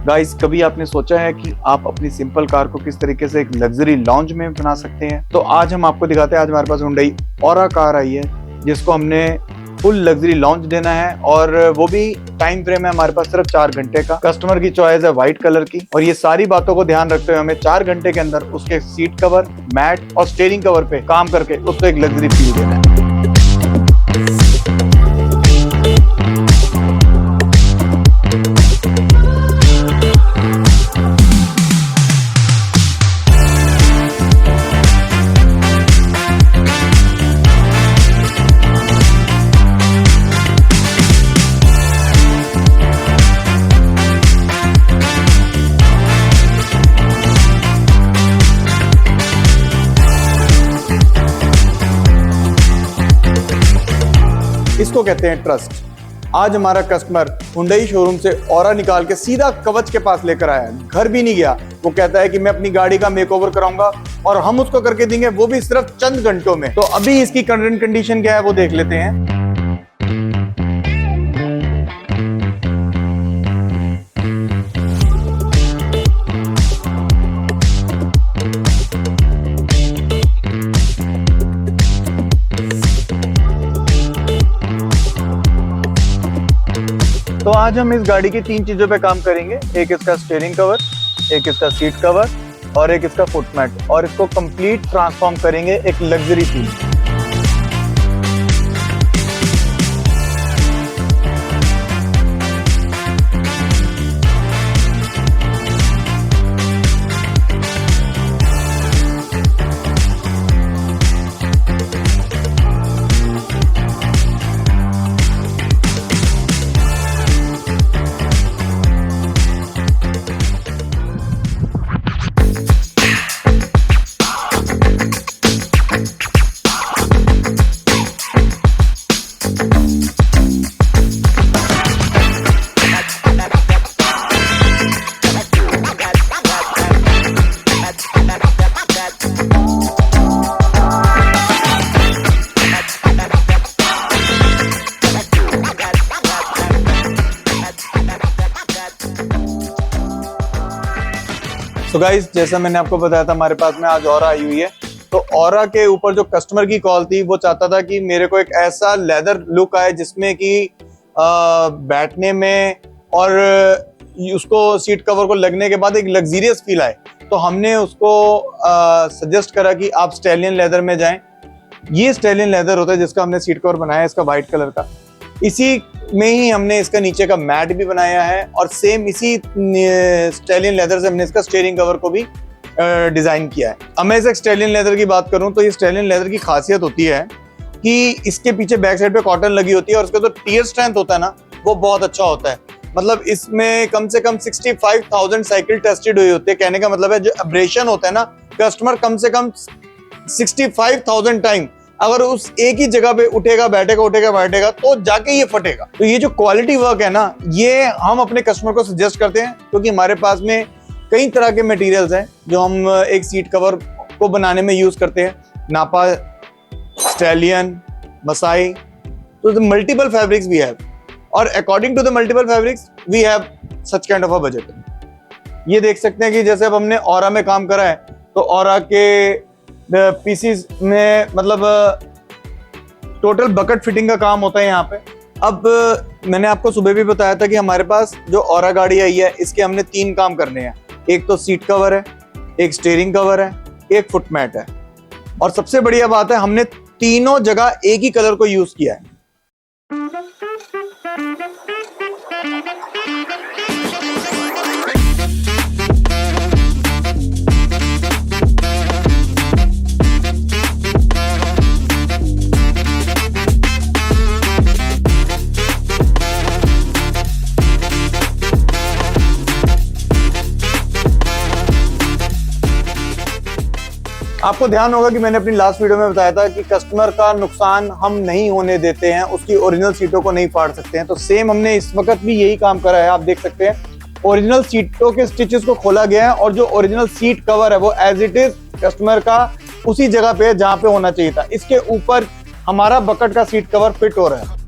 Guys, कभी आपने सोचा है कि आप अपनी सिंपल कार को किस तरीके से एक लग्जरी लॉन्ज में बना सकते हैं? तो आज हम आपको दिखाते हैं। आज हमारे पास हुंडई ऑरा कार आई है जिसको हमने फुल लग्जरी लॉन्च देना है, और वो भी टाइम फ्रेम है हमारे पास सिर्फ 4 घंटे का। कस्टमर की चॉइस है व्हाइट कलर की, और ये सारी बातों को ध्यान रखते हुए हमें 4 घंटे के अंदर उसके सीट कवर, मैट और स्टीयरिंग कवर पे काम करके उसको एक लग्जरी फील देना है। इसको कहते हैं ट्रस्ट। आज हमारा कस्टमर हुंडई शोरूम से ऑरा निकाल के सीधा कवच के पास लेकर आया है, घर भी नहीं गया। वो कहता है कि मैं अपनी गाड़ी का मेकओवर कराऊंगा और हम उसको करके देंगे, वो भी सिर्फ चंद घंटों में। तो अभी इसकी करंट कंडीशन क्या है वो देख लेते हैं। तो आज हम इस गाड़ी की 3 चीजों पे काम करेंगे। एक इसका स्टीयरिंग कवर, एक इसका सीट कवर और एक इसका फुट मैट, और इसको कंप्लीट ट्रांसफॉर्म करेंगे एक लग्जरी फील। तो गाइस, जैसा मैंने आपको बताया था, हमारे पास में आज ऑरा आई हुई है। तो ऑरा के ऊपर जो कस्टमर की कॉल थी, वो चाहता था कि मेरे को एक ऐसा लेदर लुक आए जिसमें कि बैठने में और उसको सीट कवर को लगने के बाद एक लग्जरियस फील आए। तो हमने उसको सजेस्ट करा कि आप स्टैलियन लेदर में जाएं। ये स्टैलियन लेदर होता है जिसका हमने सीट कवर बनाया है, इसका व्हाइट कलर का। इसी में ही हमने इसका नीचे का मैट भी बनाया है, और सेम इसी स्टैलियन लेदर से हमने इसका स्टीयरिंग कवर को भी डिजाइन किया है। अब मैं इस स्टैलियन लेदर की बात करूं तो ये स्टैलियन लेदर की खासियत होती है कि इसके पीछे बैक साइड पे कॉटन लगी होती है, और इसका जो टियर स्ट्रेंथ होता है ना, वो बहुत अच्छा होता है। मतलब इसमें कम से कम 65,000 साइकिल टेस्टेड हुई होती है। कहने का मतलब है जो एब्रेशन होता है ना, कस्टमर कम से कम 65,000 टाइम अगर उस एक ही जगह पे उठेगा बैठेगा तो जाके ये फटेगा। तो ये जो क्वालिटी वर्क है ना, ये हम अपने कस्टमर को सजेस्ट करते हैं, क्योंकि हमारे पास में कई तरह के मटेरियल्स हैं जो हम एक सीट कवर को बनाने में यूज करते हैं। नापा, स्टैलियन, मसाई, तो मल्टीपल फैब्रिक्स वी हैव, और according to the multiple fabrics we have such kind of a budget. ये देख सकते हैं कि जैसे अब हमने ऑरा में काम करा है, तो ऑरा के पीसीस में मतलब टोटल बकेट फिटिंग का काम होता है यहाँ पे। अब मैंने आपको सुबह भी बताया था कि हमारे पास जो ऑरा गाड़ी आई है, इसके हमने 3 काम करने हैं। एक तो सीट कवर है, एक स्टीयरिंग कवर है, एक फुट मैट है, और सबसे बढ़िया बात है हमने तीनों जगह एक ही कलर को यूज किया है। आपको ध्यान होगा कि मैंने अपनी लास्ट वीडियो में बताया था कि कस्टमर का नुकसान हम नहीं होने देते हैं, उसकी ओरिजिनल सीटों को नहीं फाड़ सकते हैं। तो सेम हमने इस वक्त भी यही काम करा है। आप देख सकते हैं ओरिजिनल सीटों के स्टिचेस को खोला गया है, और जो ओरिजिनल सीट कवर है वो एज इट इज कस्टमर का उसी जगह पे जहां पे होना चाहिए था। इसके ऊपर हमारा बकेट का सीट कवर फिट हो रहा है।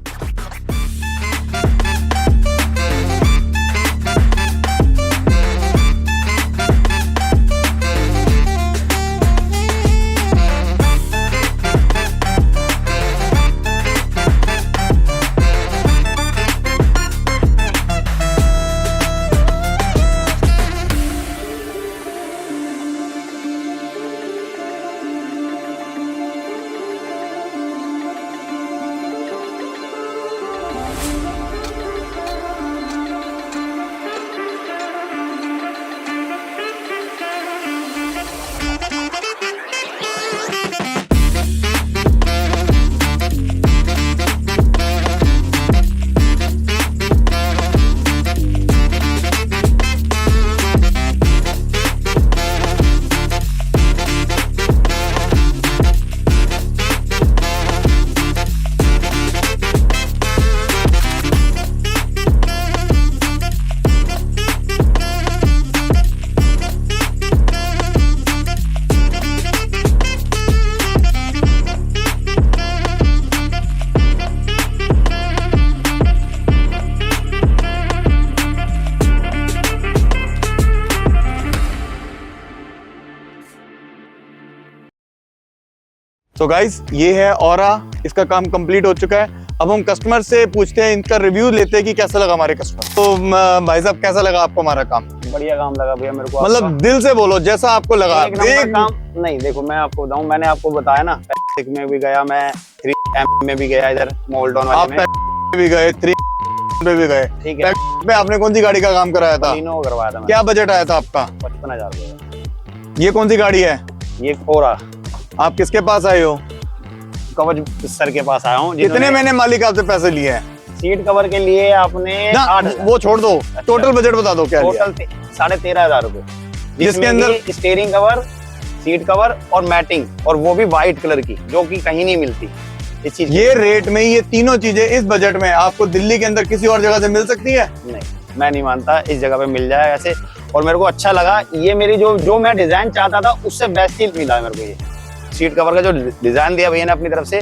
सो गाइस ये है ऑरा, इसका काम कंप्लीट हो चुका है। अब हम कस्टमर से पूछते हैं, इनका रिव्यू लेते हैं कि कैसा लगा हमारे कस्टमर। तो भाई साहब कैसा लगा आपको हमारा काम? बढ़िया काम लगा भैया मेरे को। मतलब दिल से बोलो, जैसा आपको लगा। एक नंबर काम। नहीं देखो मैं आपको बताऊं, मैंने आपको बताया ना, में भी गया मैं, 3M में भी गया, इधर मोल्टन वाले में भी गए, 3 पे भी गए। ठीक है। पे आपने कौन सी गाड़ी का काम कराया था? तीनों करवाया था। क्या बजट आया था आपका? 55,000 रुपए। ये कौन सी गाड़ी है? ये ओरा। आप किसके पास आए हो? कवच सर के पास आया हूँ। कितने महीने मालिक आपसे पैसे लिए हैं? सीट कवर के लिए आपने 8,000। वो छोड़ दो, टोटल बजट बता दो क्या? टोटल 13,500 रुपए, जिसके अंदर स्टीयरिंग कवर, सीट कवर और मैटिंग, और वो भी व्हाइट कलर की, जो कि कहीं नहीं मिलती इस चीज। ये रेट में ये तीनों चीजें इस बजट में आपको दिल्ली के अंदर किसी और जगह से मिल सकती है? नहीं, मैं नहीं मानता इस जगह पे मिल जाए ऐसे। और मेरे को अच्छा लगा, ये मेरी जो मैं डिजाइन चाहता था उससे बेस्ट ही मिला मेरे को। ये सीट कवर का जो डिजाइन दिया भैया ने अपनी तरफ से,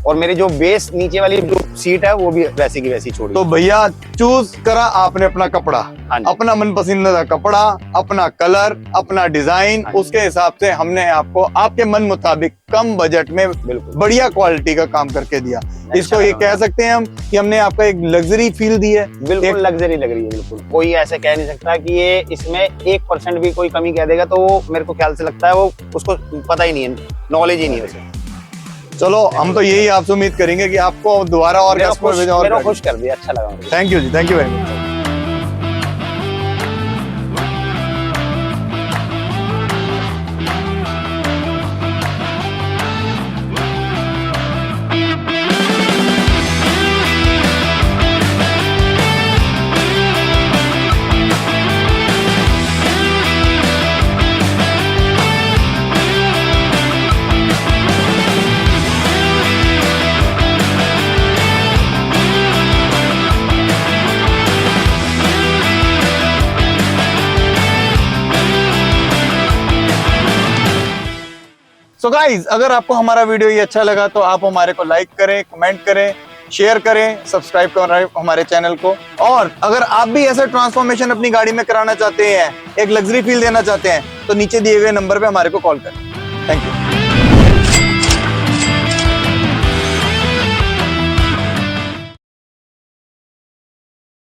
और मेरी जो बेस नीचे वाली जो सीट है वो भी वैसी की वैसी छोड़ी। तो भैया चूज करा आपने अपना कपड़ा, अपना मन पसंदीदा कपड़ा, अपना कलर, अपना डिजाइन, उसके हिसाब से हमने आपको आपके मन मुताबिक कम बजट में बिल्कुल बढ़िया क्वालिटी का काम करके दिया। इसको ये कह सकते हैं हम कि हमने आपका एक लग्जरी फील दी है। बिल्कुल लग्जरी लग रही है। बिल्कुल कोई ऐसे कह नहीं सकता कि ये इसमें 1% भी कोई कमी कह देगा, तो वो मेरे को ख्याल से लगता है वो उसको पता ही नहीं है, नॉलेज ही नहीं है उसे। चलो हम तो यही आपसे उम्मीद करेंगे कि आपको दोबारा और कस्टमर भेजा और मेरा खुश कर दिया, अच्छा लगा। थैंक यू जी, thank you very much. So guys अगर आपको हमारा वीडियो ये अच्छा लगा तो आप हमारे को लाइक करें, कमेंट करें, शेयर करें, सब्सक्राइब करें हमारे चैनल को। और अगर आप भी ऐसा ट्रांसफॉर्मेशन अपनी गाड़ी में कराना चाहते हैं, एक लग्जरी फील देना चाहते हैं, तो नीचे दिए गए नंबर पे हमारे को कॉल करें। Thank you.